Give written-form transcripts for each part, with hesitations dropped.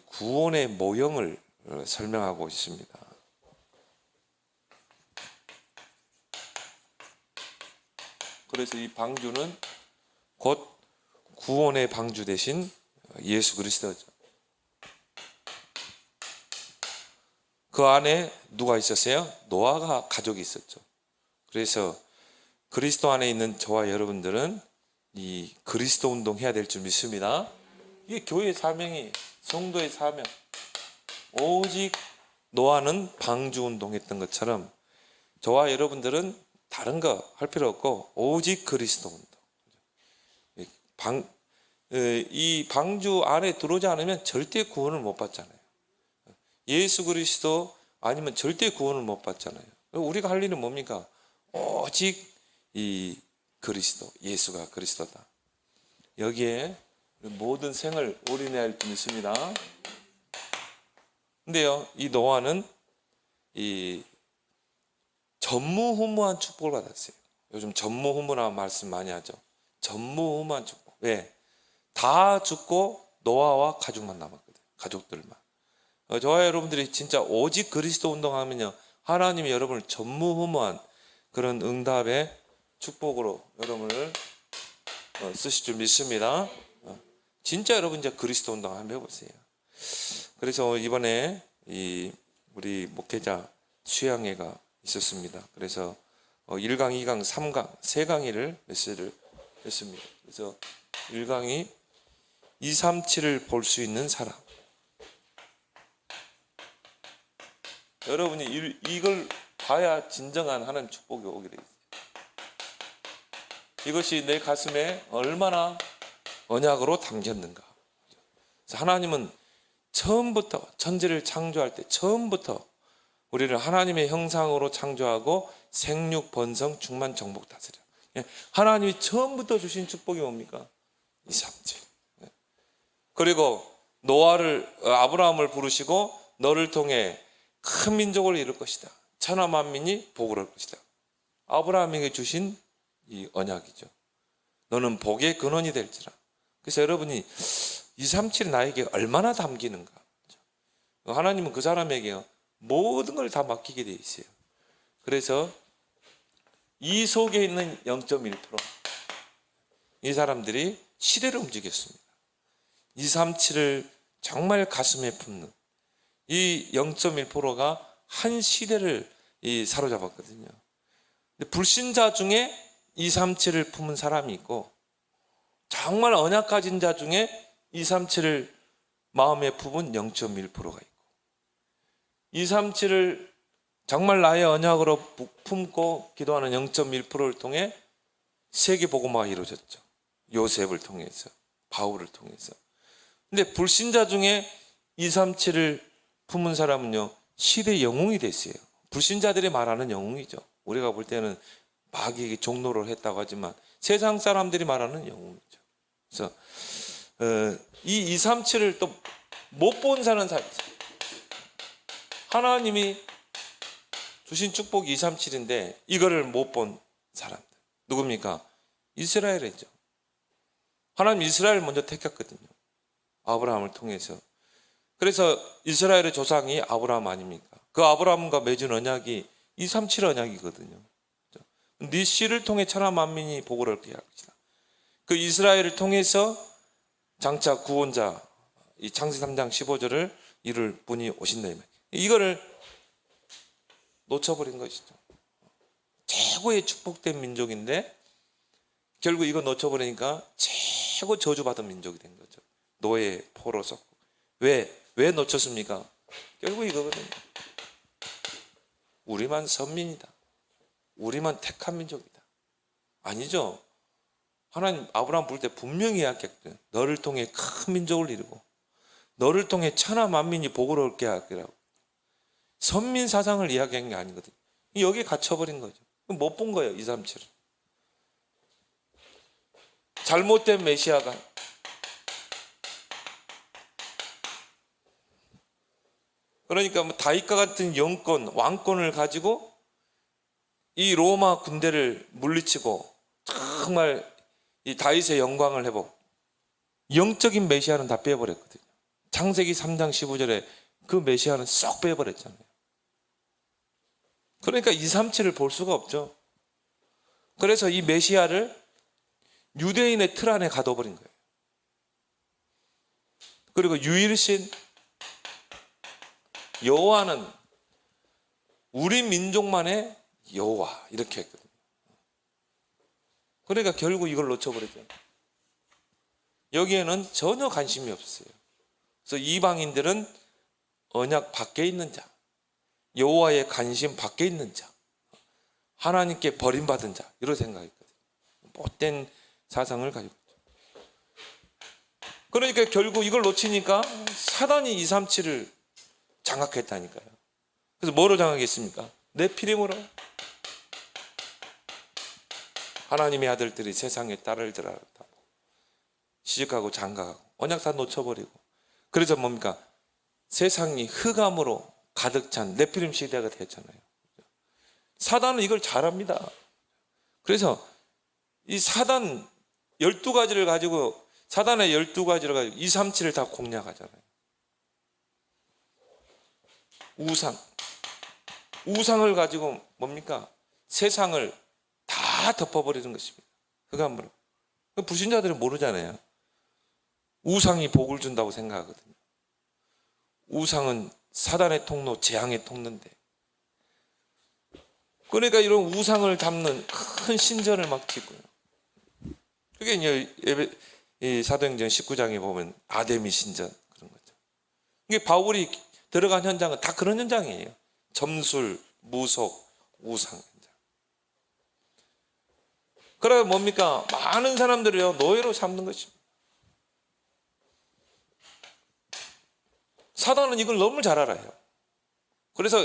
구원의 모형을 설명하고 있습니다. 그래서 이 방주는 곧 구원의 방주 대신 예수 그리스도죠. 그 안에 누가 있었어요? 노아가 가족이 있었죠. 그래서 그리스도 안에 있는 저와 여러분들은 이 그리스도 운동 해야 될 줄 믿습니다. 이게 교회의 사명이, 성도의 사명. 오직 노아는 방주 운동했던 것처럼 저와 여러분들은 다른 거 할 필요 없고 오직 그리스도 운동. 이 방주 안에 들어오지 않으면 절대 구원을 못 받잖아요. 예수 그리스도 아니면 절대 구원을 못 받잖아요. 우리가 할 일은 뭡니까? 오직 이 그리스도, 예수가 그리스도다. 여기에 모든 생을 올인해야 할 줄 믿습니다. 근데요, 이 노아는 이 전무후무한 축복을 받았어요. 요즘 전무후무라는 말씀 많이 하죠. 전무후무한 축복. 왜? 다 죽고 노아와 가족만 남았거든요. 가족들만. 저와 여러분들이 진짜 오직 그리스도 운동하면요, 하나님이 여러분을 전무후무한 그런 응답의 축복으로 여러분을 쓰실 줄 믿습니다. 진짜 여러분 이제 그리스도 운동 한번 해보세요. 그래서 이번에 우리 목회자 수양회가 있었습니다. 그래서 1강, 2강, 3강, 3강의를 메시지를 했습니다. 그래서 1강이 237을 볼 수 있는 사람. 여러분이 이걸 봐야 진정한 하나님 축복이 오게 되어 있어요. 이것이 내 가슴에 얼마나 언약으로 담겼는가. 그래서 하나님은 처음부터 천지를 창조할 때 처음부터 우리를 하나님의 형상으로 창조하고 생육, 번성, 충만, 정복, 다스려. 하나님이 처음부터 주신 축복이 뭡니까? 237. 그리고 아브라함을 부르시고 너를 통해 큰 민족을 이룰 것이다. 천하 만민이 복을 얻을 것이다. 아브라함에게 주신 이 언약이죠. 너는 복의 근원이 될지라. 그래서 여러분이 237이 나에게 얼마나 담기는가. 하나님은 그 사람에게 모든 걸 다 맡기게 돼 있어요. 그래서 이 속에 있는 0.1%, 이 사람들이 시대를 움직였습니다. 237을 정말 가슴에 품는 이 0.1%가 한 시대를 사로잡았거든요. 근데 불신자 중에 237을 품은 사람이 있고, 정말 언약 가진 자 중에 237을 마음에 품은 0.1%가 있고, 237을 정말 나의 언약으로 품고 기도하는 0.1%를 통해 세계복음화가 이루어졌죠. 요셉을 통해서, 바울을 통해서. 근데 불신자 중에 237을 품은 사람은요, 시대의 영웅이 됐어요. 불신자들이 말하는 영웅이죠. 우리가 볼 때는 마귀에게 종노를 했다고 하지만 세상 사람들이 말하는 영웅이죠. 그래서 이 237을 또 못 본 사람은 하나님이 주신 축복이 237인데 이거를 못 본 사람들 누굽니까? 이스라엘이죠. 하나님 이스라엘을 먼저 택했거든요. 아브라함을 통해서. 그래서 이스라엘의 조상이 아브라함 아닙니까? 그 아브라함과 맺은 언약이 237 언약이거든요. 네 씨를 통해 천하 만민이 복을 얻게 할 것이다. 그 이스라엘을 통해서 장차 구원자, 이 창세기 3장 15절을 이룰 분이 오신다. 이거를 놓쳐버린 것이죠. 최고의 축복된 민족인데 결국 이거 놓쳐버리니까 최고 저주받은 민족이 된 거죠. 노예, 포로 썩고. 왜 놓쳤습니까? 결국 이거거든요. 우리만 선민이다. 우리만 택한 민족이다. 아니죠. 하나님 아브라함 부를 때 분명히 이야기했거든요. 너를 통해 큰 민족을 이루고 너를 통해 천하 만민이 복을 얻게 하리라고. 선민 사상을 이야기한 게 아니거든요. 여기에 갇혀버린 거죠. 못 본 거예요. 237을. 잘못된 메시아가 그러니까 다윗과 같은 영권, 왕권을 가지고 이 로마 군대를 물리치고 정말 이 다윗의 영광을 회복, 영적인 메시아는 다 빼버렸거든요. 창세기 3장 15절에 그 메시아는 쏙 빼버렸잖아요. 그러니까 237을 볼 수가 없죠. 그래서 이 메시아를 유대인의 틀 안에 가둬버린 거예요. 그리고 유일신 여호와는 우리 민족만의 여호와 이렇게 했거든요. 그러니까 결국 이걸 놓쳐버렸죠. 여기에는 전혀 관심이 없어요. 그래서 이방인들은 언약 밖에 있는 자, 여호와의 관심 밖에 있는 자, 하나님께 버림받은 자 이런 생각했거든요. 못된 사상을 가지고 있죠. 그러니까 결국 이걸 놓치니까 사단이 237을 장악했다니까요. 그래서 뭐로 장악했습니까? 네피림으로. 하나님의 아들들이 세상의 딸들을 시집가고 장가가고 언약 다 놓쳐버리고, 그래서 뭡니까? 세상이 흑암으로 가득 찬 네피림 시대가 됐잖아요. 사단은 이걸 잘합니다. 그래서 이 사단 12가지를 가지고, 사단의 12가지를 가지고 237을 다 공략하잖아요. 우상을 가지고 뭡니까? 세상을 다 덮어버리는 것입니다. 흑암으로. 불신자들은 모르잖아요. 우상이 복을 준다고 생각하거든요. 우상은 사단의 통로, 재앙의 통로인데. 그러니까 이런 우상을 잡는 큰 신전을 막 짓고요. 그게 이제 사도행전 19장에 보면 아데미 신전 그런 거죠. 이게 바울이 들어간 현장은 다 그런 현장이에요. 점술, 무속, 우상 현장. 그래 뭡니까? 많은 사람들이요 노예로 삼는 것입니다. 사단은 이걸 너무 잘 알아요. 그래서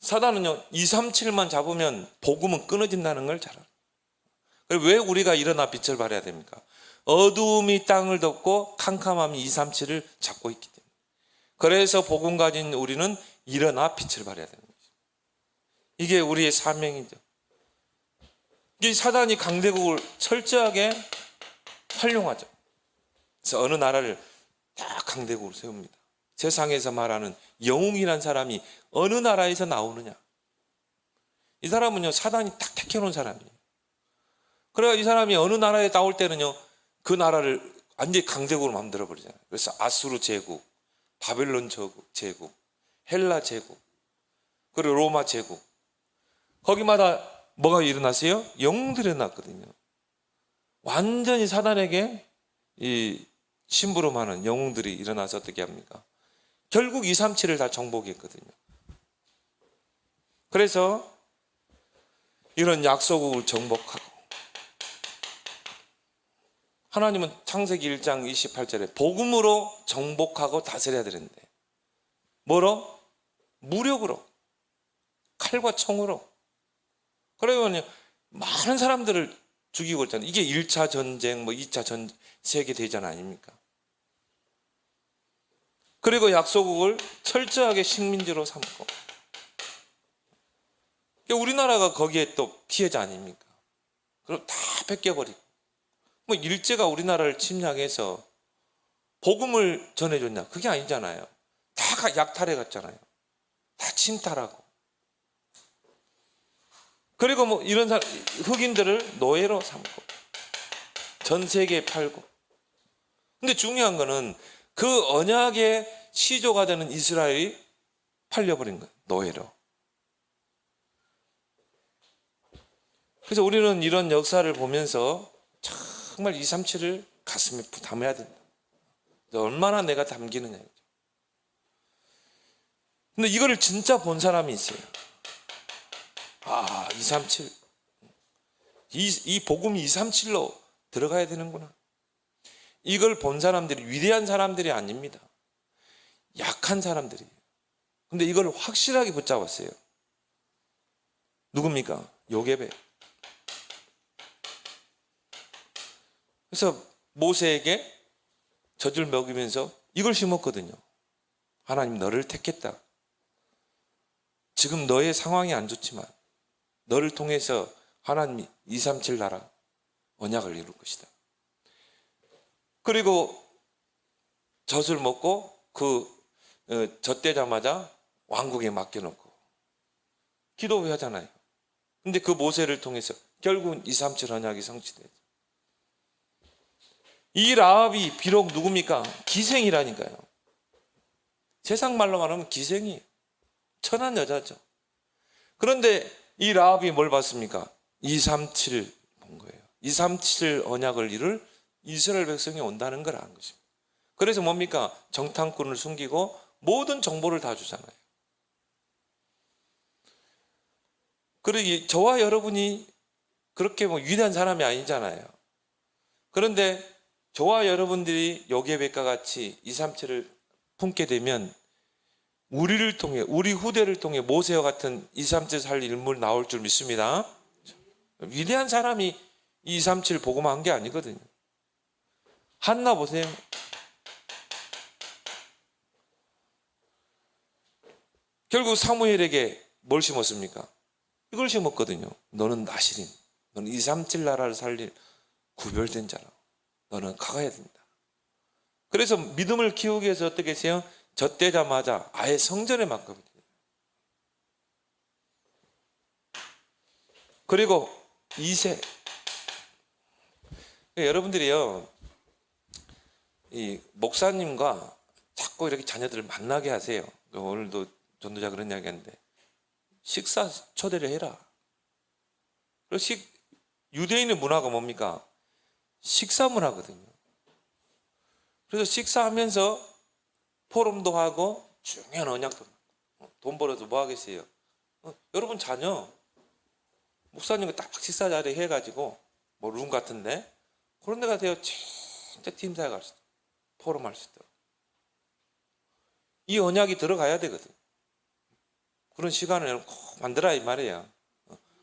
사단은요 237만 잡으면 복음은 끊어진다는 걸 잘 알아요. 왜 우리가 일어나 빛을 발해야 됩니까? 어두움이 땅을 덮고 캄캄함이 237을 잡고 있기 때문에. 그래서 복음 가진 우리는 일어나 빛을 발해야 되는 거죠. 이게 우리의 사명이죠. 이 사단이 강대국을 철저하게 활용하죠. 그래서 어느 나라를 다 강대국으로 세웁니다. 세상에서 말하는 영웅이란 사람이 어느 나라에서 나오느냐? 이 사람은요 사단이 딱 택해놓은 사람이에요. 그래야 이 사람이 어느 나라에 나올 때는요 그 나라를 완전히 강대국으로 만들어 버리잖아요. 그래서 아수르 제국, 바벨론 제국, 헬라 제국, 그리고 로마 제국, 거기마다 뭐가 일어났어요? 영웅들이 일어났거든요. 완전히 사단에게 이 심부름하는 영웅들이 일어나서 어떻게 합니까? 결국 237을 다 정복했거든요. 그래서 이런 약소국을 정복하고, 하나님은 창세기 1장 28절에 복음으로 정복하고 다스려야 되는데 뭐로? 무력으로, 칼과 총으로. 그러면 많은 사람들을 죽이고 있잖아요. 이게 1차 전쟁, 2차 세계 대전 아닙니까? 그리고 약소국을 철저하게 식민지로 삼고, 우리나라가 거기에 또 피해자 아닙니까? 그럼 다 뺏겨버리고, 일제가 우리나라를 침략해서 복음을 전해줬냐? 그게 아니잖아요. 다 약탈해 갔잖아요. 다 침탈하고. 그리고 이런 흑인들을 노예로 삼고 전 세계에 팔고. 근데 중요한 거는 그 언약의 시조가 되는 이스라엘이 팔려버린 거예요. 노예로. 그래서 우리는 이런 역사를 보면서 정말 237을 가슴에 담아야 된다. 얼마나 내가 담기느냐. 근데 이거를 진짜 본 사람이 있어요. 237. 이 복음이 237로 들어가야 되는구나. 이걸 본 사람들이 위대한 사람들이 아닙니다. 약한 사람들이에요. 근데 이걸 확실하게 붙잡았어요. 누굽니까? 요게벳. 그래서 모세에게 젖을 먹이면서 이걸 심었거든요. 하나님 너를 택했다. 지금 너의 상황이 안 좋지만 너를 통해서 하나님이 237 나라 언약을 이룰 것이다. 그리고 젖을 먹고 젖대자마자 왕국에 맡겨놓고 기도하잖아요. 근데 그 모세를 통해서 결국은 237 언약이 성취되죠. 이 라합이 비록 누굽니까? 기생이라니까요. 세상 말로 말하면 기생이에요. 천한 여자죠. 그런데 이 라합이 뭘 봤습니까? 237 본 거예요. 237 언약을 이룰 이스라엘 백성이 온다는 걸 안 것입니다. 그래서 뭡니까? 정탐꾼을 숨기고 모든 정보를 다 주잖아요. 그리고 저와 여러분이 그렇게 위대한 사람이 아니잖아요. 그런데 저와 여러분들이 요게벳과 같이 237을 품게 되면 우리를 통해, 우리 후대를 통해 모세와 같은 237 살릴 인물 나올 줄 믿습니다. 위대한 사람이 237 보고만 한 게 아니거든요. 한나 보세요. 결국 사무엘에게 뭘 심었습니까? 이걸 심었거든요. 너는 나실인, 너는 237 나라를 살릴 구별된 자라. 너는 가야 된다. 그래서 믿음을 키우기 위해서 어떻게 했어요? 젖대자마자 아예 성전에 맡겨버려요. 그리고 2세. 여러분들이요, 이 목사님과 자꾸 이렇게 자녀들을 만나게 하세요. 오늘도 전도자 그런 이야기 하는데, 식사 초대를 해라. 그리고 유대인의 문화가 뭡니까? 식사 문화거든요. 그래서 식사하면서 포럼도 하고 중요한 언약도 돈 벌어서 뭐 하겠어요? 여러분 자녀 목사님과 딱 식사 자리 해가지고 뭐 룸 같은데 그런 데가 돼요. 진짜 팀사에 갈 수 있다. 포럼할 수 있다. 이 언약이 들어가야 되거든. 그런 시간을 꼭 만들어야 이 말이에요.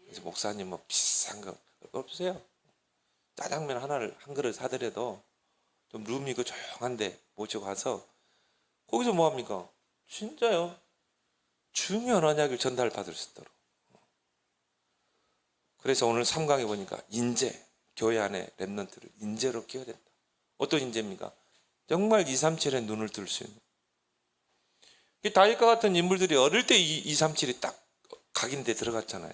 그래서 목사님 뭐 비싼 거 없으세요? 짜장면 하나를 한 그릇 사더라도 좀 룸이 그 조용한데 모시고 가서 거기서 뭐 합니까? 진짜요. 중요한 언약을 전달받을 수 있도록. 그래서 오늘 3강에 보니까 인재, 교회 안에 렘넌트를 인재로 키워야 된다. 어떤 인재입니까? 정말 237에 눈을 뜰 수 있는. 다윗과 같은 인물들이 어릴 때 237이 딱 각인돼 들어갔잖아요.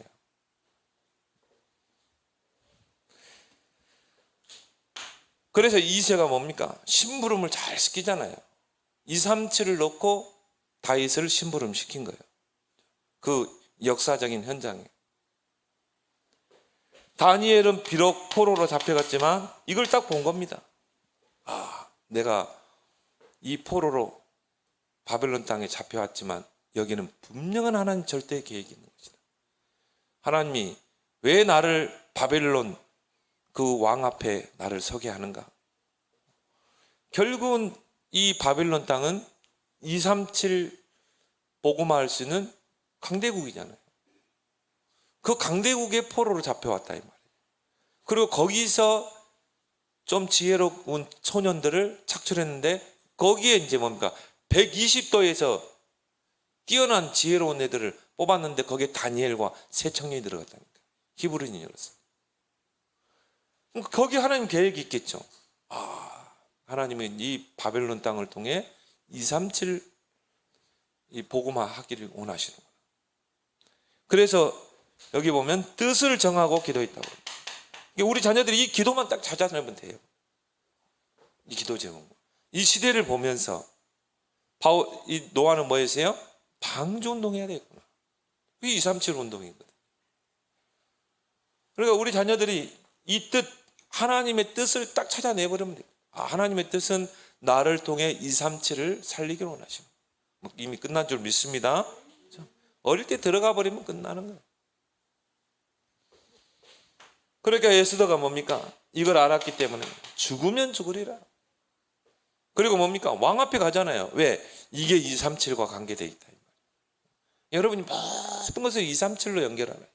그래서 2세가 뭡니까? 심부름을 잘 시키잖아요. 237을 놓고 다윗을 심부름 시킨 거예요. 그 역사적인 현장에. 다니엘은 비록 포로로 잡혀갔지만 이걸 딱 본 겁니다. 아, 내가 이 포로로 바벨론 땅에 잡혀왔지만 여기는 분명한 하나님 절대의 계획이 있는 것이다. 하나님이 왜 나를 바벨론 그 왕 앞에 나를 서게 하는가? 결국은 이 바벨론 땅은 237 복음화할 수 있는 강대국이잖아요. 그 강대국의 포로로 잡혀왔다 이 말이에요. 그리고 거기서 좀 지혜로운 소년들을 착출했는데 거기에 이제 뭡니까? 120도에서 뛰어난 지혜로운 애들을 뽑았는데 거기에 다니엘과 세 청년이 들어갔다니까. 히브리인이었어요. 거기 하나님 계획이 있겠죠. 하나님은 이 바벨론 땅을 통해 237 이 복음화 하기를 원하시는구나. 그래서 여기 보면 뜻을 정하고 기도했다고. 우리 자녀들이 이 기도만 딱 찾아내면 돼요. 이 기도 제목. 이 시대를 보면서 이 노아는 뭐였어요? 방주 운동해야 되겠구나. 그게 237 운동이거든. 그러니까 우리 자녀들이 이 뜻, 하나님의 뜻을 딱 찾아내버리면 돼요. 하나님의 뜻은 나를 통해 237을 살리기를 원하십니다. 이미 끝난 줄 믿습니다. 어릴 때 들어가 버리면 끝나는 거예요. 그러니까 에스더가 뭡니까? 이걸 알았기 때문에 죽으면 죽으리라. 그리고 뭡니까? 왕 앞에 가잖아요. 왜? 이게 237과 관계되어 있다. 여러분이 모든 것을 237로 연결하는.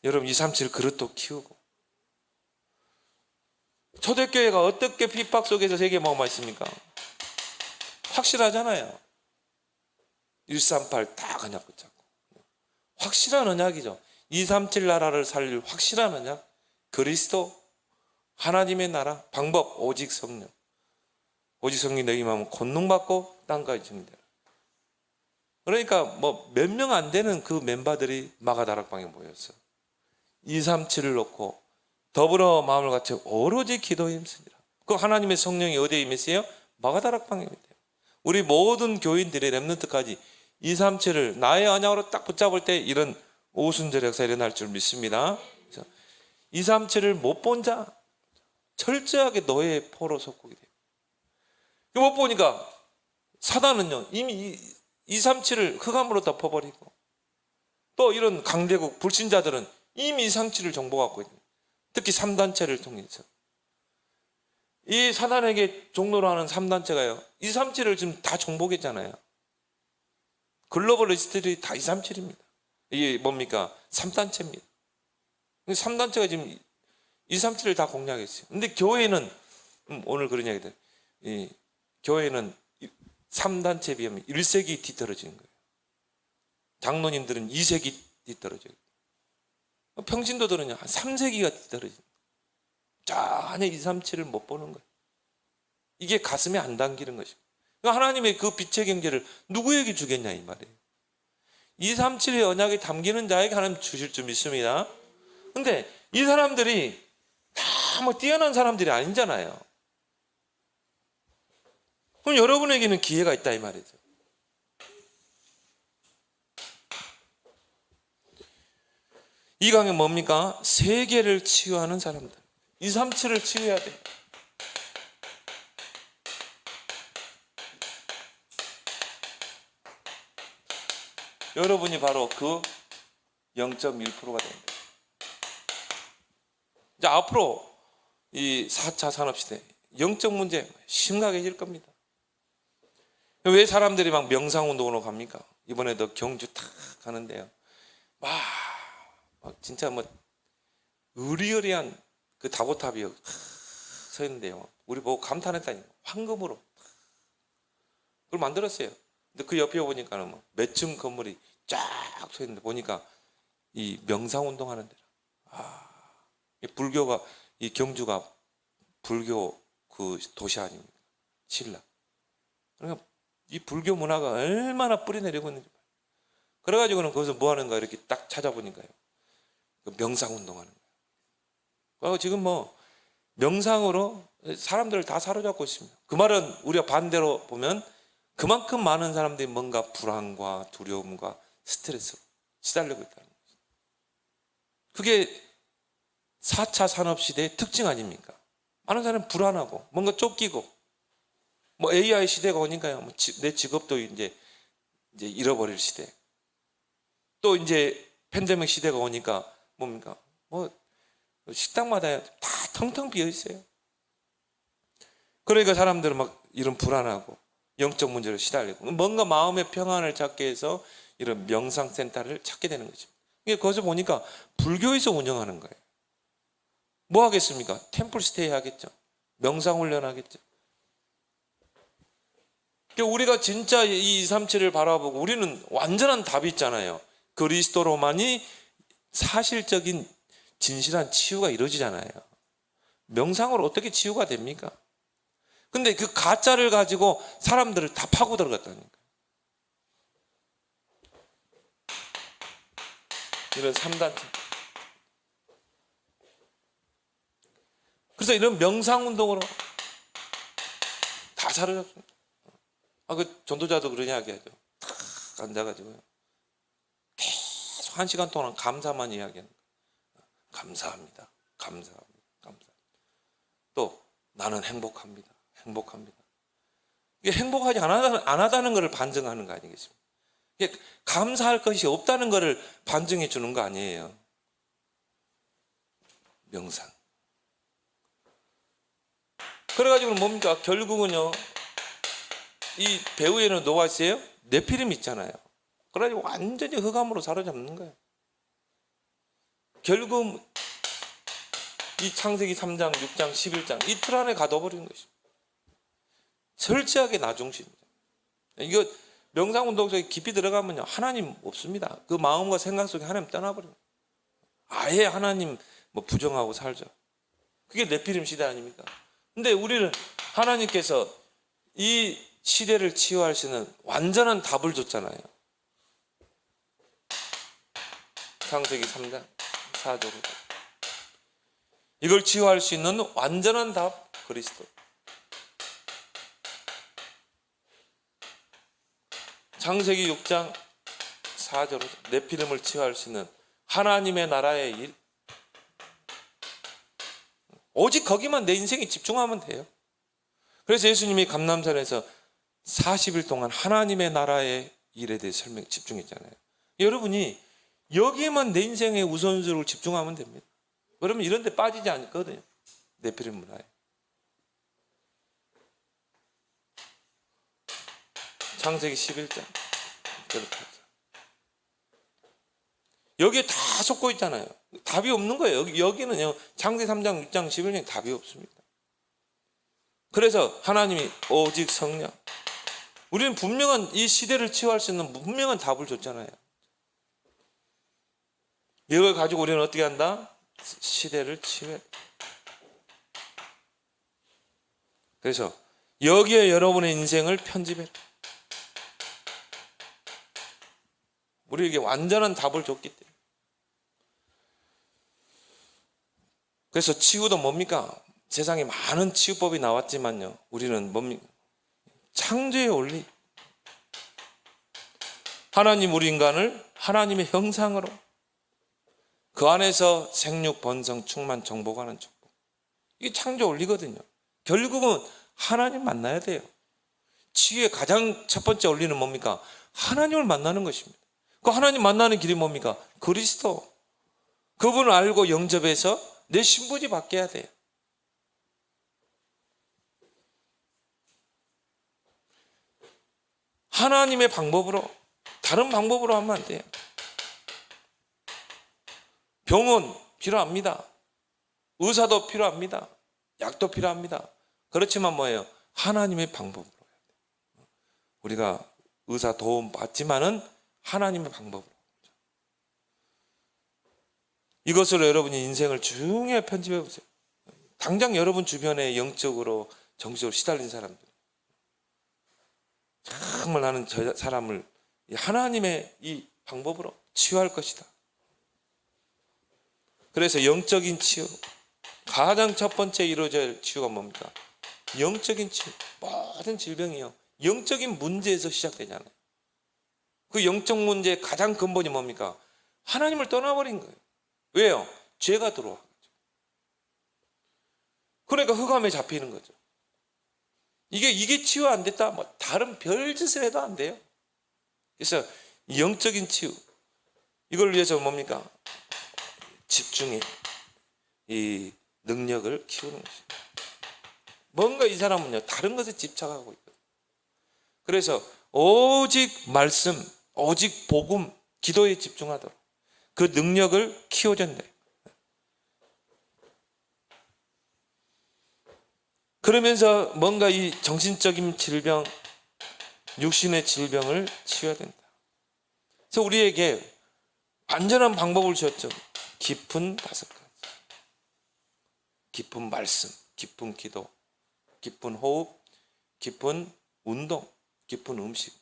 여러분 237 그릇도 키우고. 초대교회가 어떻게 핍박 속에서 세계마음만 있습니까? 확실하잖아요. 138 다 언약 붙잡고. 확실한 언약이죠. 237 나라를 살릴 확실한 언약. 그리스도, 하나님의 나라, 방법, 오직 성령. 오직 성령이 너희 임하면 권능받고 땅까지 증인되라. 그러니까 뭐 몇 명 안 되는 그 멤버들이 마가다락방에 모였어. 237을 놓고 더불어 마음을 같이 오로지 기도에 힘쓰니라. 그 하나님의 성령이 어디에 임했어요? 마가다락방에 임했대요. 우리 모든 교인들의 렘넌트까지 237을 나의 언약으로 딱 붙잡을 때 이런 오순절 역사 일어날 줄 믿습니다. 237을 못 본 자 철저하게 노예의 포로 속국이 돼요. 못 보니까 사단은요 이미 237을 흑암으로 덮어버리고, 또 이런 강대국 불신자들은 이미 237을 정복하고 있는, 특히 3단체를 통해서 이 사단에게 종로로 하는 3단체가요 237을 지금 다 정복했잖아요. 글로벌 리스트들이 다 237입니다. 이게 뭡니까? 3단체입니다. 3단체가 지금 237을 다 공략했어요. 근데 교회는 오늘 그런 이야기들, 교회는 3단체에 비하면 1세기 뒤떨어지는 거예요. 장로님들은 2세기 뒤떨어져요. 평신도들은요 한 3세기가 뒤떨어지는 거예요. 저 안에 237을 못 보는 거예요. 이게 가슴에 안 담기는 것입니다. 하나님의 그 빛의 경제를 누구에게 주겠냐 이 말이에요. 237의 언약이 담기는 자에게 하나님 주실 줄 믿습니다. 근데 이 사람들이 다 뭐 뛰어난 사람들이 아니잖아요. 그럼 여러분에게는 기회가 있다 이 말이죠. 이 강의 뭡니까? 세계를 치유하는 사람들. 237을 치유해야 돼요. 여러분이 바로 그 0.1%가 됩니다. 이제 앞으로 이 4차 산업시대 영적 문제 심각해질 겁니다. 왜 사람들이 막 명상운동으로 갑니까? 이번에도 경주 탁 가는데요, 막 진짜 뭐 의리의리한 그 다보탑이 서 있는데요, 우리 보고 감탄했다니, 황금으로 그걸 만들었어요. 근데 그 옆에 보니까는 뭐 몇 층 건물이 쫙 서 있는데 보니까 이 명상운동 하는 데라. 이 불교가, 이 경주가 불교 그 도시 아닙니까? 신라. 그러니까 이 불교 문화가 얼마나 뿌리 내리고 있는지. 그래가지고는 거기서 뭐 하는가 이렇게 딱 찾아보니까요, 명상운동 하는 거예요. 그리고 지금 뭐 명상으로 사람들을 다 사로잡고 있습니다. 그 말은 우리가 반대로 보면 그만큼 많은 사람들이 뭔가 불안과 두려움과 스트레스로 시달리고 있다는 거죠. 그게 4차 산업시대의 특징 아닙니까? 많은 사람은 불안하고 뭔가 쫓기고, 뭐 AI 시대가 오니까요, 내 직업도 이제 잃어버릴 시대. 또 이제 팬데믹 시대가 오니까 뭡니까? 뭐 식당마다 다 텅텅 비어 있어요. 그러니까 사람들은 막 이런 불안하고 영적 문제로 시달리고, 뭔가 마음의 평안을 찾기 위해서 이런 명상센터를 찾게 되는 거죠. 거기서 보니까 불교에서 운영하는 거예요. 뭐 하겠습니까? 템플 스테이 하겠죠. 명상훈련 하겠죠. 우리가 진짜 이 237을 바라보고 우리는 완전한 답이 있잖아요. 그리스도로만이 사실적인 진실한 치유가 이루어지잖아요. 명상으로 어떻게 치유가 됩니까? 근데 그 가짜를 가지고 사람들을 다 파고 들어갔다니까. 이런 3단체. 그래서 이런 명상운동으로 다 사로잡습니다. 그 전도자도 그런 이야기 하죠. 탁 앉아가지고요, 계속 1시간 동안 감사만 이야기하는 거예요. 감사합니다. 감사합니다. 감사합니다. 또 나는 행복합니다. 행복합니다. 이게 행복하지 안 하다는 것을 반증하는 거 아니겠습니까? 이게 감사할 것이 없다는 것을 반증해 주는 거 아니에요. 명상. 그래가지고 뭡니까? 결국은요, 이 배후에는 누가 있어요? 네피림 있잖아요. 그래가지고 완전히 흑암으로 사로잡는 거예요. 결국 이 창세기 3장, 6장, 11장 이틀 안에 가둬버리는 것입니다. 철저하게 나중심입니다. 이거 명상운동 속에 깊이 들어가면요, 하나님 없습니다. 그 마음과 생각 속에 하나님 떠나버립니다. 아예 하나님 뭐 부정하고 살죠. 그게 네피림 시대 아닙니까? 근데 우리는 하나님께서 이 시대를 치유할 수 있는 완전한 답을 줬잖아요. 창세기 3장 4절. 이걸 치유할 수 있는 완전한 답, 그리스도. 창세기 6장 4절로 네피림을 치유할 수 있는 하나님의 나라의 일. 오직 거기만 내 인생에 집중하면 돼요. 그래서 예수님이 감람산에서 40일 동안 하나님의 나라의 일에 대해 집중했잖아요. 여러분이 여기에만 내 인생의 우선순위를 집중하면 됩니다. 그러면 이런 데 빠지지 않거든요. 네피림 문화에. 창세기 11장. 여기에 다 쏟고 있잖아요. 답이 없는 거예요. 여기는요, 창세기 3장, 6장, 11장 답이 없습니다. 그래서 하나님이 오직 성령. 우리는 분명한 이 시대를 치유할 수 있는 분명한 답을 줬잖아요. 이걸 가지고 우리는 어떻게 한다? 시대를 치유해. 그래서 여기에 여러분의 인생을 편집해. 우리에게 완전한 답을 줬기 때문에. 그래서 치유도 뭡니까? 세상에 많은 치유법이 나왔지만요, 우리는 뭡니까? 창조의 원리. 하나님 우리 인간을 하나님의 형상으로 그 안에서 생육, 번성, 충만, 정복하는 축복. 이게 창조 원리거든요. 결국은 하나님 만나야 돼요. 치유의 가장 첫 번째 원리는 뭡니까? 하나님을 만나는 것입니다. 그 하나님 만나는 길이 뭡니까? 그리스도. 그분을 알고 영접해서 내 신분이 바뀌어야 돼요. 하나님의 방법으로, 다른 방법으로 하면 안 돼요. 병원 필요합니다. 의사도 필요합니다. 약도 필요합니다. 그렇지만 뭐예요? 하나님의 방법으로 해야 돼요. 우리가 의사 도움 받지만은 하나님의 방법으로. 이것으로 여러분이 인생을 중요히 편집해 보세요. 당장 여러분 주변에 영적으로, 정신적으로 시달린 사람들, 정말 나는 저 사람을 하나님의 이 방법으로 치유할 것이다. 그래서 영적인 치유, 가장 첫 번째 이루어져야 할 치유가 뭡니까? 영적인 치유. 모든 질병이요, 영적인 문제에서 시작되잖아요. 그 영적 문제의 가장 근본이 뭡니까? 하나님을 떠나버린 거예요. 왜요? 죄가 들어와. 그러니까 흑암에 잡히는 거죠. 이게 치유 안 됐다, 뭐 다른 별짓을 해도 안 돼요. 그래서 영적인 치유, 이걸 위해서 뭡니까? 집중의 이 능력을 키우는 것입니다. 뭔가 이 사람은요, 다른 것에 집착하고 있거든요. 그래서 오직 말씀, 오직 복음, 기도에 집중하도록 그 능력을 키워준대. 그러면서 뭔가 이 정신적인 질병, 육신의 질병을 치유해야 된다. 그래서 우리에게 완전한 방법을 주었죠. 깊은 5가지. 깊은 말씀, 깊은 기도, 깊은 호흡, 깊은 운동, 깊은 음식.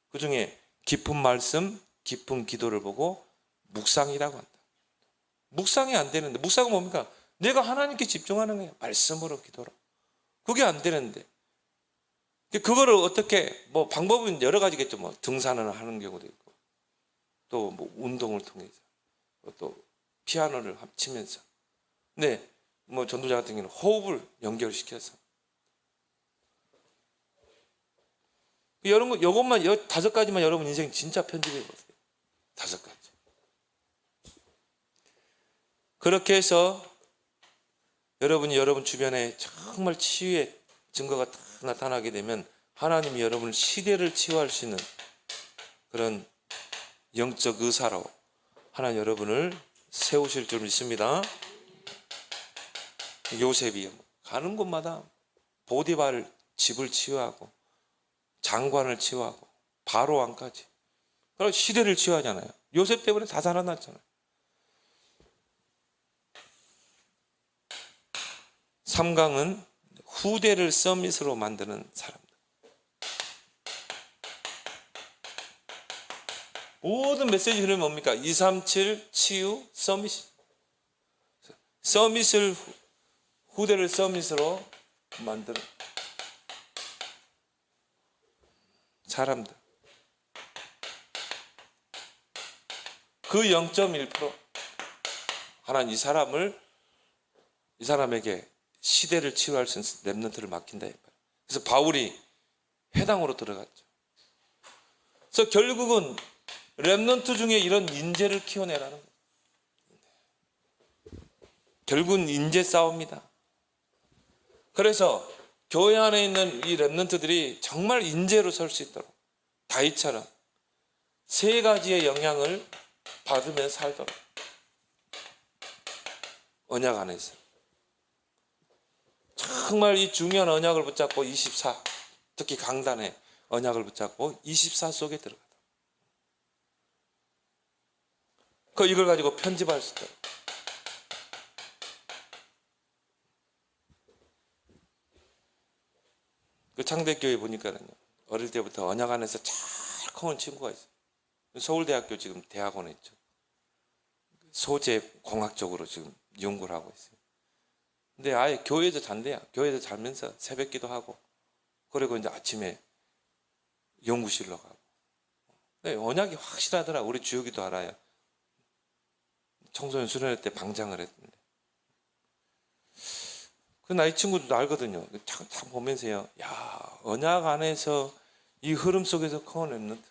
그 중에 깊은 말씀, 깊은 기도를 보고 묵상이라고 한다. 묵상이 안 되는데, 묵상은 뭡니까? 내가 하나님께 집중하는 거예요. 말씀으로, 기도로. 그게 안 되는데, 그거를 어떻게, 뭐 방법은 여러 가지겠죠. 뭐 등산을 하는 경우도 있고, 또 뭐 운동을 통해서, 또 피아노를 합치면서. 근데 뭐 전도자 같은 경우는 호흡을 연결시켜서. 여러분, 요것만 5가지만 여러분 인생 진짜 편집해 보세요. 5가지. 그렇게 해서 여러분이 여러분 주변에 정말 치유의 증거가 딱 나타나게 되면 하나님이 여러분을 시대를 치유할 수 있는 그런 영적 의사로 하나님 여러분을 세우실 줄 믿습니다. 요셉이 가는 곳마다 보디발 집을 치유하고 장관을 치유하고 바로 왕까지. 그리고 시대를 치유하잖아요. 요셉 때문에 다 살아났잖아요. 3강은 후대를 서밋으로 만드는 사람들. 모든 메시지 흐름이 뭡니까? 237 치유 서밋. 서밋을 후대를 서밋으로 만드는 사람들. 그 0.1% 하나님 이 사람에게 시대를 치유할 수 있는 렘넌트를 맡긴다. 그래서 바울이 회당으로 들어갔죠. 그래서 결국은 렘넌트 중에 이런 인재를 키워내라는 거예요. 결국은 인재 싸움이다. 그래서 교회 안에 있는 이 렘넌트들이 정말 인재로 설 수 있도록 다윗처럼 세 가지의 영향을 받으며 살도록 언약 안에서 정말 이 중요한 언약을 붙잡고 24, 특히 강단의 언약을 붙잡고 24 속에 들어가다. 이걸 가지고 편집할 수 있도록. 그 창백교회 보니까는요, 어릴 때부터 언약 안에서 잘 커온 친구가 있어요. 서울대학교 지금 대학원에 있죠. 소재공학 쪽으로 지금 연구를 하고 있어요. 근데 아예 교회에서 잔대요. 교회에서 자면서 새벽 기도하고, 그리고 이제 아침에 연구실로 가고. 언약이 확실하더라. 우리 주혁이도 알아요. 청소년 수련회 때 방장을 했는데. 그 나이 친구들도 알거든요. 참 보면서요. 야, 언약 안에서 이 흐름 속에서 커온 렘넌트.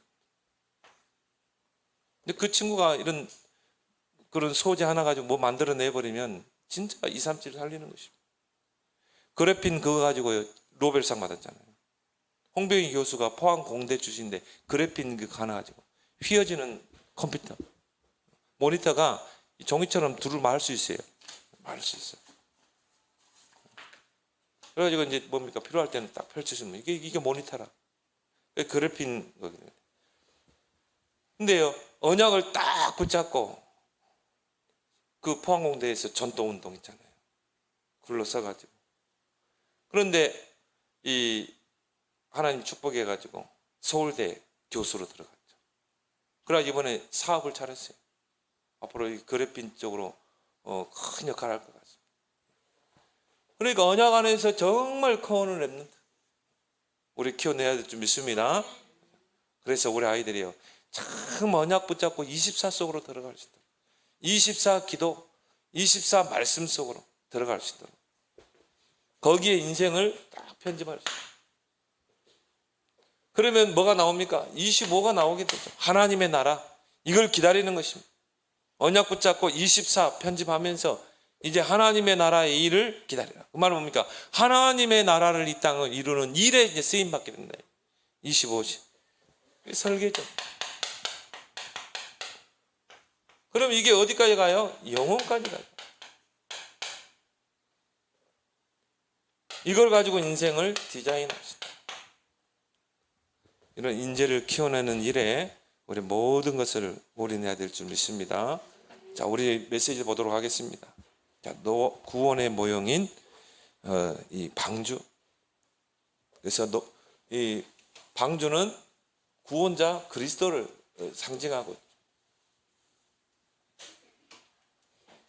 근데 그 친구가 이런 그런 소재 하나 가지고 뭐 만들어내버리면 진짜 237을 살리는 것입니다. 그래핀 그거 가지고 노벨상 받았잖아요. 홍병희 교수가 포항 공대 출신인데 그래핀 그거 하나 가지고 휘어지는 컴퓨터. 모니터가 종이처럼 둘을 말 수 있어요. 말 수 있어요. 그래가지고 이제 뭡니까? 필요할 때는 딱 펼쳐주면 이게 모니터라. 그래핀 거거든요. 근데요, 언약을 딱 붙잡고 그 포항공대에서 전도운동 있잖아요. 글로 써가지고. 그런데 이 하나님 축복해가지고 서울대 교수로 들어갔죠. 그래가지고 이번에 사업을 잘했어요. 앞으로 이 그래핀 쪽으로 큰 역할을 할 것 같습니다. 그러니까 언약 안에서 정말 커오는 렘넌트 우리 키워내야 될 줄 믿습니다. 그래서 우리 아이들이요 참 언약 붙잡고 24 속으로 들어갈 수 있도록 24 기도 24 말씀 속으로 들어갈 수 있도록 거기에 인생을 딱 편집할 수 있도록. 그러면 뭐가 나옵니까? 25가 나오게 되죠. 하나님의 나라 이걸 기다리는 것입니다. 언약 붙잡고 24 편집하면서 이제 하나님의 나라의 일을 기다리라. 그 말은 뭡니까? 하나님의 나라를 이 땅을 이루는 일에 이제 쓰임 받게 된다. 25시 설계죠. 그럼 이게 어디까지 가요? 영혼까지 가요. 이걸 가지고 인생을 디자인합시다. 이런 인재를 키워내는 일에 우리 모든 것을 올인해야 될 줄 믿습니다. 자, 우리 메시지 보도록 하겠습니다. 자, 구원의 모형인 이 방주. 그래서 이 방주는 구원자 그리스도를 상징하고 있죠.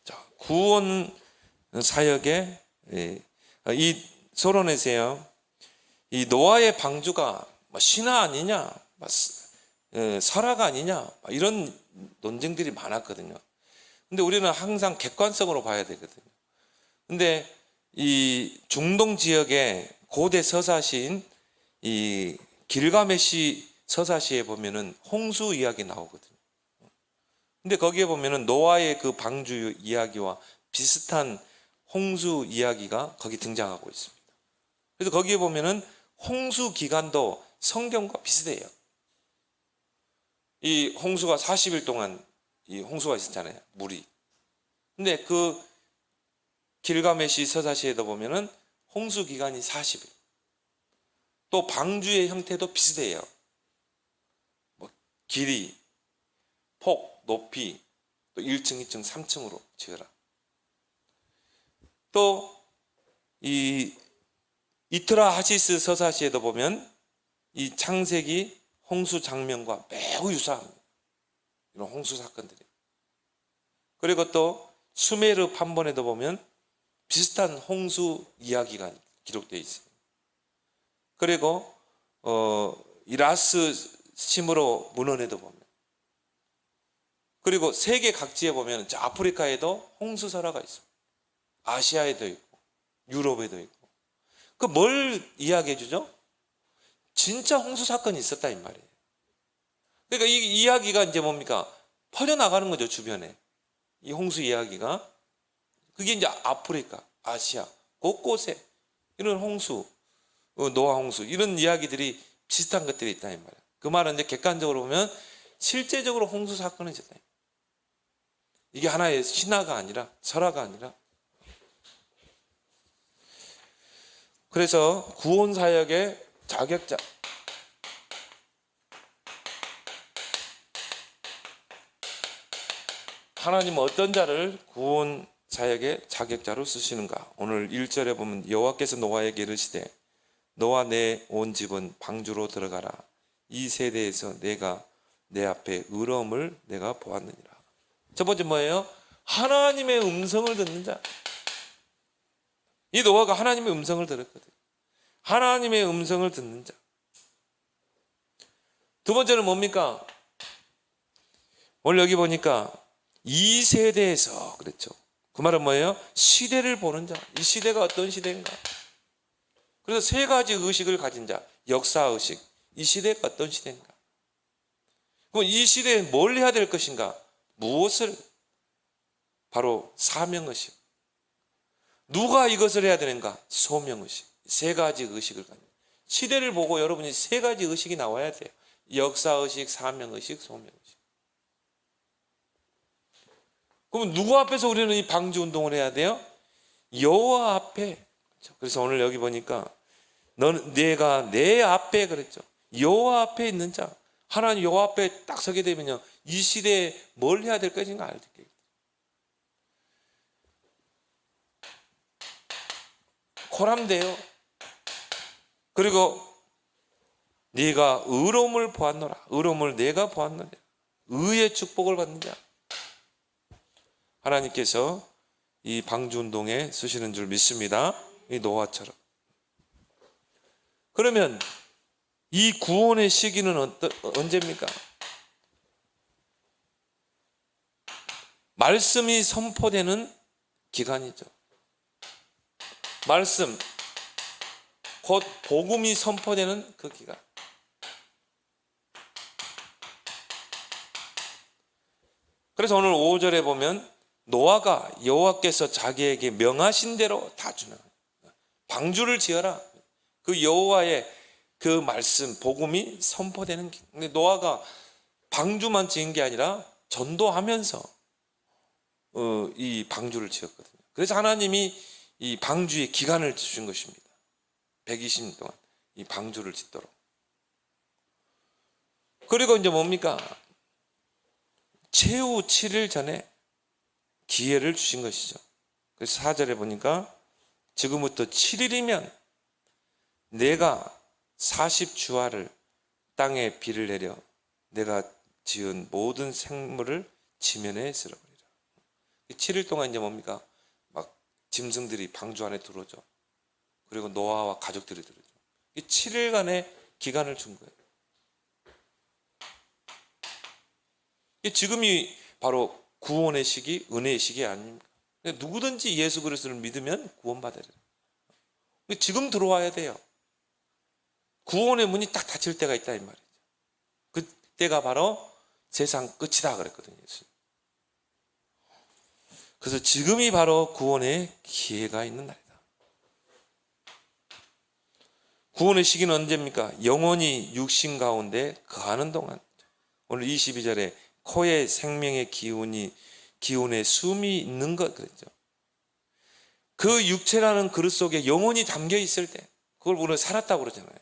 자, 구원 사역에 이 서론에서요. 이 노아의 방주가 신화 아니냐, 설화가 아니냐 이런 논쟁들이 많았거든요. 근데 우리는 항상 객관성으로 봐야 되거든요. 근데 이 중동 지역의 고대 서사시인 이 길가메시 서사시에 보면은 홍수 이야기 나오거든요. 근데 거기에 보면은 노아의 그 방주 이야기와 비슷한 홍수 이야기가 거기 등장하고 있습니다. 그래서 거기에 보면은 홍수 기간도 성경과 비슷해요. 이 홍수가 40일 동안 이 홍수가 있었잖아요. 물이. 근데 그 길가메시 서사시에도 보면은 홍수 기간이 40일. 또 방주의 형태도 비슷해요. 뭐 길이, 폭, 높이, 또 1층, 2층, 3층으로 지어라. 또 이 이트라 하시스 서사시에도 보면 이 창세기 홍수 장면과 매우 유사합니다. 이런 홍수 사건들이. 그리고 또 수메르 판본에도 보면 비슷한 홍수 이야기가 기록되어 있습니다. 그리고 이 라스 시므로 문헌에도 보면, 그리고 세계 각지에 보면 저 아프리카에도 홍수 설화가 있습니다. 아시아에도 있고 유럽에도 있고. 그 뭘 이야기해 주죠? 진짜 홍수 사건이 있었다 이 말이에요. 그러니까 이 이야기가 이제 뭡니까? 퍼져나가는 거죠, 주변에. 이 홍수 이야기가. 그게 이제 아프리카, 아시아 곳곳에 이런 홍수, 노아 홍수 이런 이야기들이 비슷한 것들이 있다 이 말이에요. 그 말은 이제 객관적으로 보면 실제적으로 홍수 사건이 있었다. 이게 하나의 신화가 아니라 설화가 아니라. 그래서 구원 사역의 자격자, 하나님은 어떤 자를 구원 사역의 자격자로 쓰시는가? 오늘 1절에 보면 여호와께서 노아에게 이르시되 너와 내 온 집은 방주로 들어가라. 이 세대에서 내가 내 앞에 의로움을 내가 보았느니라. 첫 번째 뭐예요? 하나님의 음성을 듣는 자. 이 노아가 하나님의 음성을 들었거든요. 하나님의 음성을 듣는 자. 두 번째는 뭡니까? 오늘 여기 보니까 이 세대에서 그랬죠. 그 말은 뭐예요? 시대를 보는 자. 이 시대가 어떤 시대인가? 그래서 세 가지 의식을 가진 자. 역사 의식. 이 시대가 어떤 시대인가? 그럼 이 시대에 뭘 해야 될 것인가? 무엇을? 바로 사명의식. 누가 이것을 해야 되는가? 소명의식. 세 가지 의식을 가진. 시대를 보고 여러분이 세 가지 의식이 나와야 돼요. 역사의식, 사명의식, 소명의식. 그럼 누구 앞에서 우리는 이 방주 운동을 해야 돼요? 여호와 앞에. 그래서 오늘 여기 보니까 내가 내 앞에 그랬죠. 여호와 앞에 있는 자. 하나님 여호와 앞에 딱 서게 되면요, 이 시대에 뭘 해야 될 것인가 알게 돼요. 코람돼요. 그리고 네가 의로움을 보았노라. 의로움을 내가 보았노라. 의의 축복을 받는 자. 하나님께서 이 방주운동에 쓰시는 줄 믿습니다. 이 노아처럼. 그러면 이 구원의 시기는 언제입니까? 말씀이 선포되는 기간이죠. 말씀, 곧 복음이 선포되는 그 기간. 그래서 오늘 5절에 보면 노아가 여호와께서 자기에게 명하신 대로 다 주는, 방주를 지어라. 그 여호와의 그 말씀, 복음이 선포되는. 근데 노아가 방주만 지은 게 아니라 전도하면서 이 방주를 지었거든요. 그래서 하나님이 이 방주의 기간을 주신 것입니다. 120년 동안 이 방주를 짓도록. 그리고 이제 뭡니까? 최후 7일 전에 기회를 주신 것이죠. 그래서 4절에 보니까 지금부터 7일이면 내가 40주화를 땅에 비를 내려 내가 지은 모든 생물을 지면에 쓸어버리라. 7일 동안 이제 뭡니까? 막 짐승들이 방주 안에 들어오죠. 그리고 노아와 가족들이 들어오죠. 이 7일간의 기간을 준 거예요. 지금이 바로 구원의 시기, 은혜의 시기 아닙니까? 누구든지 예수 그리스도를 믿으면 구원받아야 돼요. 지금 들어와야 돼요. 구원의 문이 딱 닫힐 때가 있다 이 말이죠. 그때가 바로 세상 끝이다 그랬거든요. 예수. 그래서 지금이 바로 구원의 기회가 있는 날이다. 구원의 시기는 언제입니까? 영원히 육신 가운데 거하는 동안. 오늘 22절에 코에 생명의 기운에 숨이 있는 것 그랬죠. 그 육체라는 그릇 속에 영혼이 담겨 있을 때, 그걸 우리가 살았다고 그러잖아요.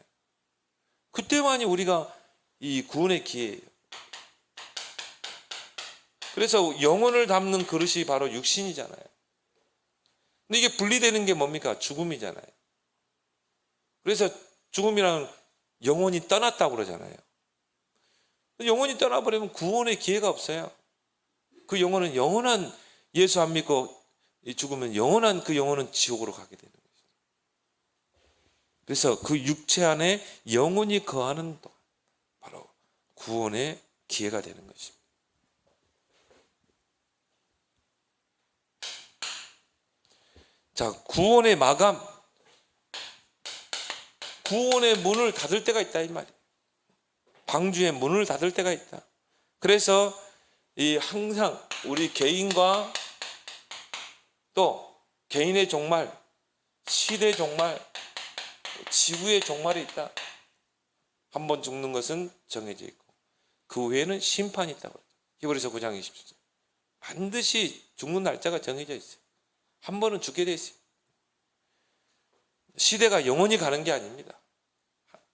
그때만이 우리가 이 구원의 기회예요. 그래서 영혼을 담는 그릇이 바로 육신이잖아요. 근데 이게 분리되는 게 뭡니까? 죽음이잖아요. 그래서 죽음이란 영혼이 떠났다고 그러잖아요. 영혼이 떠나버리면 구원의 기회가 없어요. 그 영혼은 영원한, 예수 안 믿고 죽으면 영원한 그 영혼은 지옥으로 가게 되는 거죠. 그래서 그 육체 안에 영혼이 거하는 동안 바로 구원의 기회가 되는 것입니다. 자, 구원의 마감, 구원의 문을 닫을 때가 있다 이 말이에요. 방주의 문을 닫을 때가 있다. 그래서 이 항상 우리 개인과 또 개인의 종말, 시대 종말, 지구의 종말이 있다. 한 번 죽는 것은 정해져 있고 그 후에는 심판이 있다고. 히브리서 9장 27절. 반드시 죽는 날짜가 정해져 있어요. 한 번은 죽게 돼 있어요. 시대가 영원히 가는 게 아닙니다.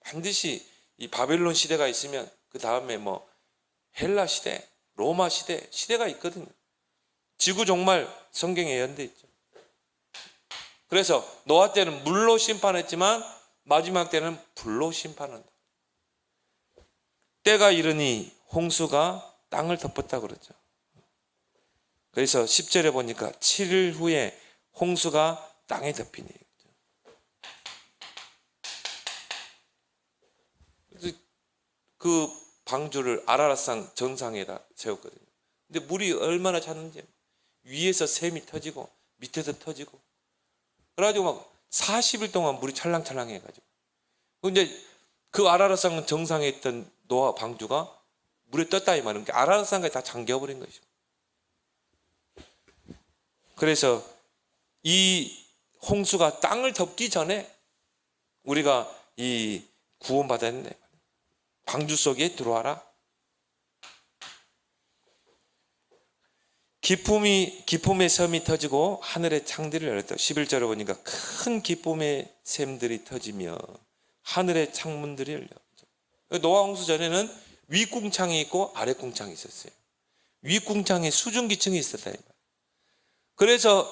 반드시 이 바벨론 시대가 있으면 그 다음에 뭐 헬라 시대, 로마 시대, 시대가 있거든요. 지구 종말 성경에 예언되어 있죠. 그래서 노아 때는 물로 심판했지만 마지막 때는 불로 심판한다. 때가 이르니 홍수가 땅을 덮었다 그러죠. 그래서 10절에 보니까 7일 후에 홍수가 땅에 덮이니. 그 방주를 아라랏산 정상에다 세웠거든요. 근데 물이 얼마나 찼는지 위에서 샘이 터지고 밑에서 터지고 그래가지고 막 40일 동안 물이 찰랑찰랑 해가지고 근데 그 아라랏산 정상에 있던 노아 방주가 물에 떴다 이 말은 아라랏산까지 다 잠겨버린 것이죠. 그래서 이 홍수가 땅을 덮기 전에 우리가 이 구원받아야 된다. 방주 속에 들어와라. 기쁨의 섬이 터지고 하늘의 창들을 열었다. 11절에 보니까 큰 기쁨의 샘들이 터지며 하늘의 창문들이 열려. 노아 홍수 전에는 윗궁창이 있고 아랫궁창이 있었어요. 윗궁창에 수증기층이 있었다. 그래서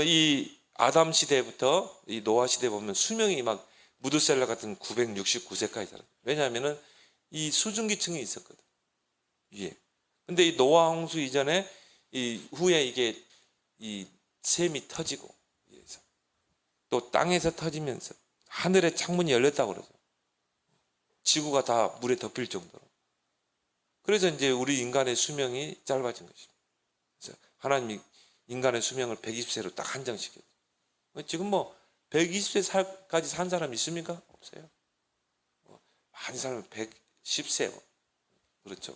이 아담 시대부터 이 노아 시대 보면 수명이 막 무드셀라 같은 969세까지 살았어요. 왜냐하면은 이 수증기층이 있었거든 위에. 근데 이 노아 홍수 이전에 이 후에 이게 이 샘이 터지고 또 땅에서 터지면서 하늘의 창문이 열렸다고 그러죠. 지구가 다 물에 덮일 정도로. 그래서 이제 우리 인간의 수명이 짧아진 것입니다. 그래서 하나님이 인간의 수명을 120세로 딱 한정시켰죠. 지금 뭐 120세까지 산 사람 있습니까? 없어요. 많은 사람은 110세. 그렇죠.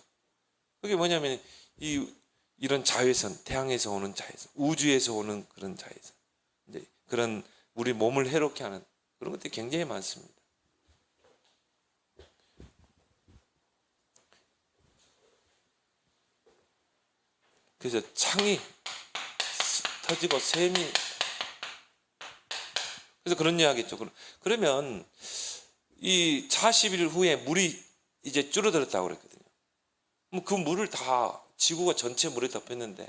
그게 뭐냐면 이런 자외선, 태양에서 오는 자외선, 우주에서 오는 그런 자외선, 이제 그런 우리 몸을 해롭게 하는 그런 것들이 굉장히 많습니다. 그래서 창이 터지고 샘이, 그래서 그런 이야기죠. 그러면 이 40일 후에 물이 이제 줄어들었다고 그랬거든요. 그 물을 다 지구가 전체 물에 덮였는데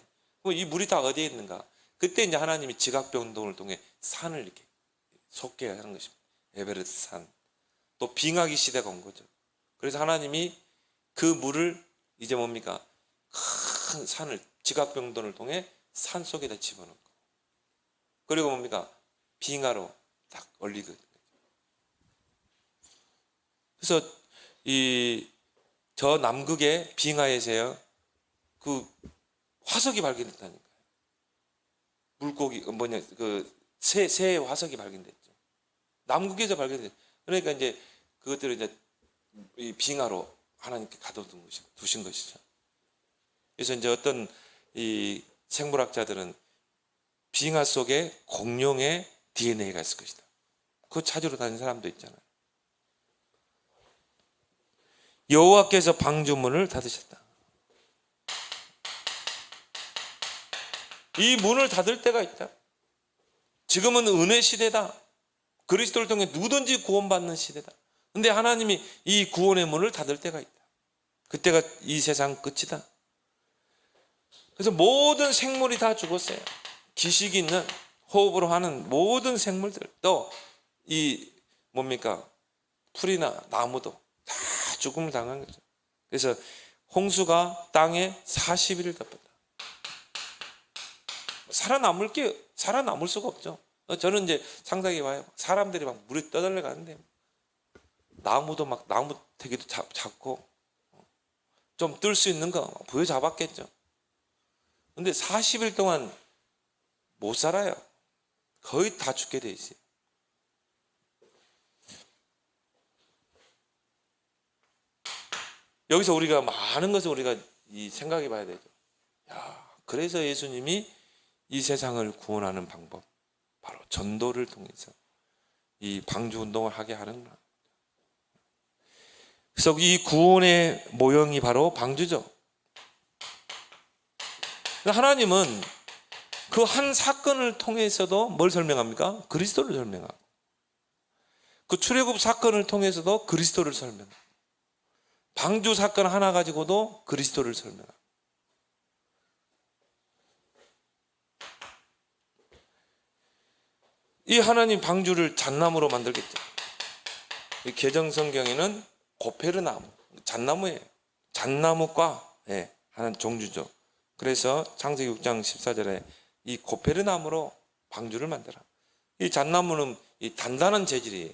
이 물이 다 어디에 있는가? 그때 이제 하나님이 지각변동을 통해 산을 이렇게 솟게 하는 것입니다. 에베레스트 산. 또 빙하기 시대가 온 거죠. 그래서 하나님이 그 물을 이제 뭡니까? 큰 산을 지각변동을 통해 산 속에다 집어넣고 그리고 뭡니까? 빙하로 딱 올리거든요. 그래서 저 남극의 빙하에서요, 그 화석이 발견됐다니까요. 물고기 새의 화석이 발견됐죠. 남극에서 발견됐죠. 그러니까 이제 그것들을 이제 이 빙하로 하나님께 두신 것이죠. 그래서 이제 어떤 이 생물학자들은 빙하 속에 공룡의 DNA가 있을 것이다. 그거 찾으러 다니는 사람도 있잖아요. 여호와께서 방주문을 닫으셨다. 이 문을 닫을 때가 있다. 지금은 은혜 시대다. 그리스도를 통해 누구든지 구원받는 시대다. 근데 하나님이 이 구원의 문을 닫을 때가 있다. 그때가 이 세상 끝이다. 그래서 모든 생물이 다 죽었어요. 기식이 있는 호흡으로 하는 모든 생물들, 또 이 뭡니까? 풀이나 나무도 다 죽음을 당한 거죠. 그래서 홍수가 땅에 40일을 덮었다. 살아남을 수가 없죠. 저는 이제 상상해 봐요. 사람들이 막 물에 떠들려 가는데 나무도 막 나무 대기도 잡고 좀 뜰 수 있는 거 부여잡았겠죠. 근데 40일 동안 못 살아요. 거의 다 죽게 돼 있어요. 여기서 우리가 많은 것을 우리가 생각해 봐야 되죠. 그래서 예수님이 이 세상을 구원하는 방법, 바로 전도를 통해서 이 방주 운동을 하게 하는 거예요. 그래서 이 구원의 모형이 바로 방주죠. 하나님은 그 한 사건을 통해서도 뭘 설명합니까? 그리스도를 설명하고, 그 출애굽 사건을 통해서도 그리스도를 설명하고, 방주 사건 하나 가지고도 그리스도를 설명하고. 이 하나님 방주를 잣나무로 만들겠죠. 이 개정 성경에는 고페르나무, 잣나무예요. 잣나무과 하는 종류죠. 그래서 창세기 6장 14절에 이 고페르나무로 방주를 만들어. 이 잣나무는 이 단단한 재질이에요.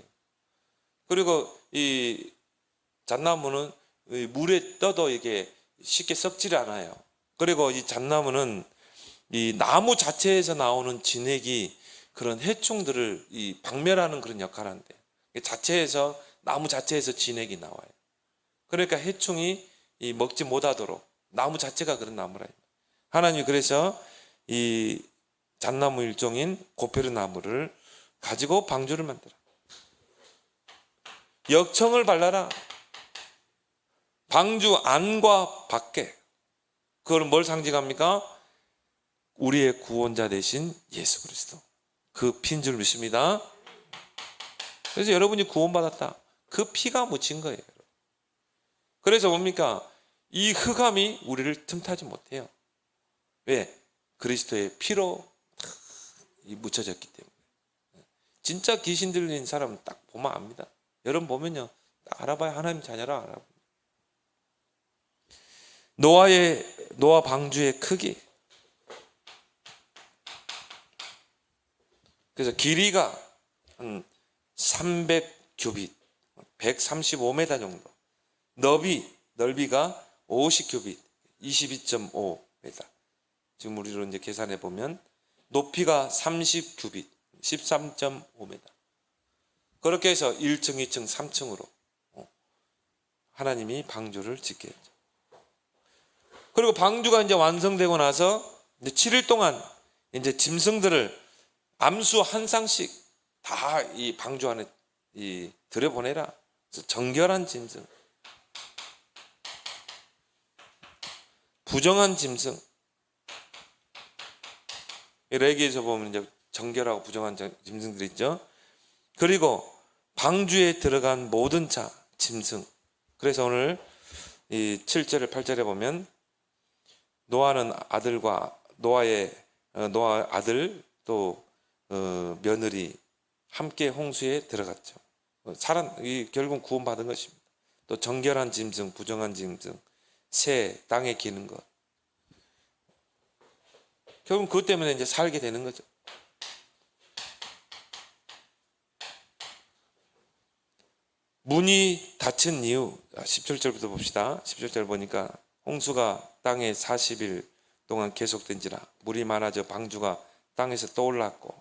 그리고 이 잣나무는 물에 떠도 이게 쉽게 썩지를 않아요. 그리고 이 잣나무는 이 나무 자체에서 나오는 진액이 그런 해충들을 박멸하는 그런 역할을 하는데, 자체에서 나무 자체에서 진액이 나와요. 그러니까 해충이 먹지 못하도록 나무 자체가 그런 나무라. 하나님이 그래서 이 잣나무 일종인 고페르나무를 가지고 방주를 만들어. 역청을 발라라. 방주 안과 밖에. 그걸 뭘 상징합니까? 우리의 구원자 되신 예수 그리스도. 그 피인 줄 믿습니다. 그래서 여러분이 구원받았다. 그 피가 묻힌 거예요. 그래서 뭡니까? 이 흑암이 우리를 틈타지 못해요. 왜? 그리스도의 피로 묻혀졌기 때문에. 진짜 귀신 들린 사람은 딱 보면 압니다. 여러분 보면요, 딱 알아봐야 하나님 자녀라 알아봐요. 노아 방주의 크기. 그래서 길이가 한 300규빗, 135m 정도. 넓이가 50규빗, 22.5m. 지금 우리로 이제 계산해 보면 높이가 30규빗, 13.5m. 그렇게 해서 1층, 2층, 3층으로 하나님이 방주를 짓게 했죠. 그리고 방주가 이제 완성되고 나서 이제 7일 동안 이제 짐승들을 암수 한 쌍씩 다 이 방주 안에 들여보내라. 그래서 정결한 짐승, 부정한 짐승. 레기에서 보면 이제 정결하고 부정한 짐승들 있죠. 그리고 방주에 들어간 모든 자, 짐승. 그래서 오늘 이 7절 8절에 보면 노아는 노아 아들 또 며느리 함께 홍수에 들어갔죠. 결국 구원받은 것입니다. 또 정결한 짐승, 부정한 짐승, 새, 땅에 기는 것. 결국 그것 때문에 이제 살게 되는 거죠. 문이 닫힌 이유, 17절부터 봅시다. 17절 보니까 홍수가 땅에 40일 동안 계속된지라 물이 많아져 방주가 땅에서 떠올랐고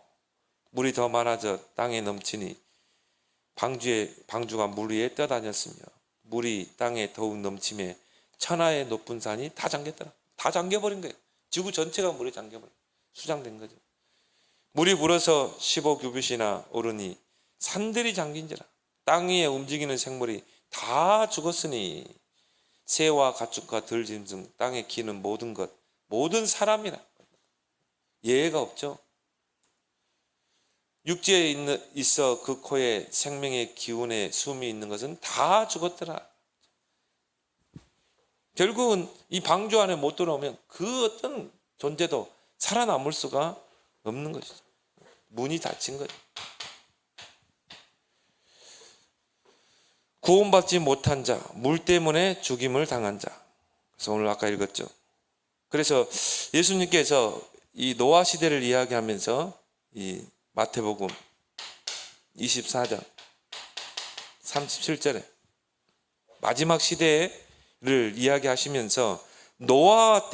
물이 더 많아져 땅에 넘치니 방주가 물 위에 떠다녔으며 물이 땅에 더욱 넘침에 천하의 높은 산이 다 잠겼더라. 다 잠겨버린 거예요. 지구 전체가 물에 잠겨버린, 수장된 거죠. 물이 불어서 15규빗이나 오르니 산들이 잠긴지라. 땅 위에 움직이는 생물이 다 죽었으니 새와 가축과 들짐승, 땅에 기는 모든 것, 모든 사람이라. 예외가 없죠. 육지에 있어 그 코에 생명의 기운에 숨이 있는 것은 다 죽었더라. 결국은 이 방주 안에 못 들어오면 그 어떤 존재도 살아남을 수가 없는 것이죠. 문이 닫힌 거죠. 구원받지 못한 자, 물 때문에 죽임을 당한 자. 그래서 오늘 아까 읽었죠. 그래서 예수님께서 이 노아 시대를 이야기하면서 이 마태복음 24장 37절에 마지막 시대를 이야기하시면서 노아의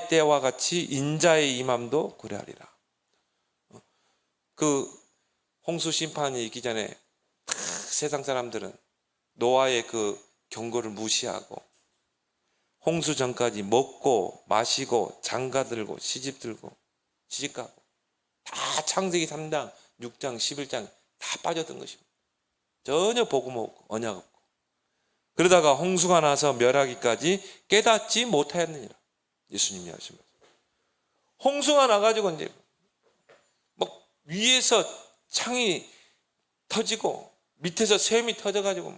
때와 같이 인자의 임함도 그러하리라. 그 홍수 심판이 있기 전에 세상 사람들은 노아의 그 경고를 무시하고 홍수 전까지 먹고 마시고 장가들고 시집들고 시집가고 다 창세기 3장 6장 11장 다 빠졌던 것입니다. 전혀 복음 없고 언약 없고 그러다가 홍수가 나서 멸하기까지 깨닫지 못하였느니라. 예수님이 하신 말씀. 홍수가 나가지고 이제 막 위에서 창이 터지고 밑에서 샘이 터져가지고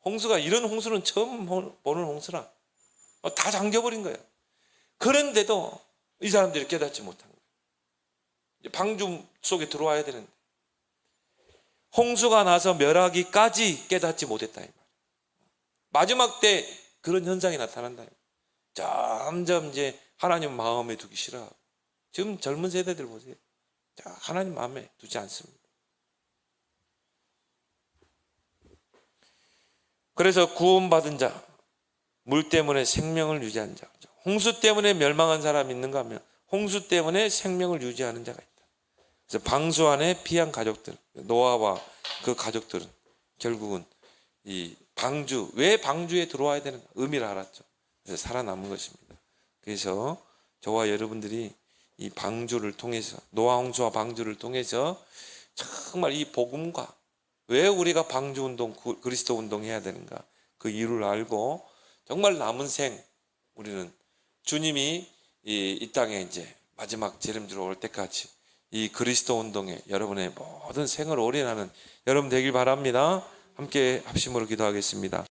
홍수가 이런 홍수는 처음 보는 홍수라 다 잠겨버린 거예요. 그런데도 이 사람들이 깨닫지 못한 거예요. 방주 속에 들어와야 되는데 홍수가 나서 멸하기까지 깨닫지 못했다 이 말이에요. 마지막 때 그런 현상이 나타난다. 점점 이제 하나님 마음에 두기 싫어하고 지금 젊은 세대들 보세요. 하나님 마음에 두지 않습니다. 그래서 구원받은 자, 물 때문에 생명을 유지한 자, 홍수 때문에 멸망한 사람이 있는가 하면 홍수 때문에 생명을 유지하는 자가 있다. 그래서 방수 안에 피한 가족들, 노아와 그 가족들은 결국은 이 방주, 왜 방주에 들어와야 되는가 의미를 알았죠. 그래서 살아남은 것입니다. 그래서 저와 여러분들이 이 방주를 통해서 노아 홍수와 방주를 통해서 정말 이 복음과 왜 우리가 방주 운동, 그리스도 운동 해야 되는가 그 이유를 알고 정말 남은 생 우리는 주님이 이 땅에 이제 마지막 재림주로 올 때까지 이 그리스도 운동에 여러분의 모든 생을 올인하는 여러분 되길 바랍니다. 함께 합심으로 기도하겠습니다.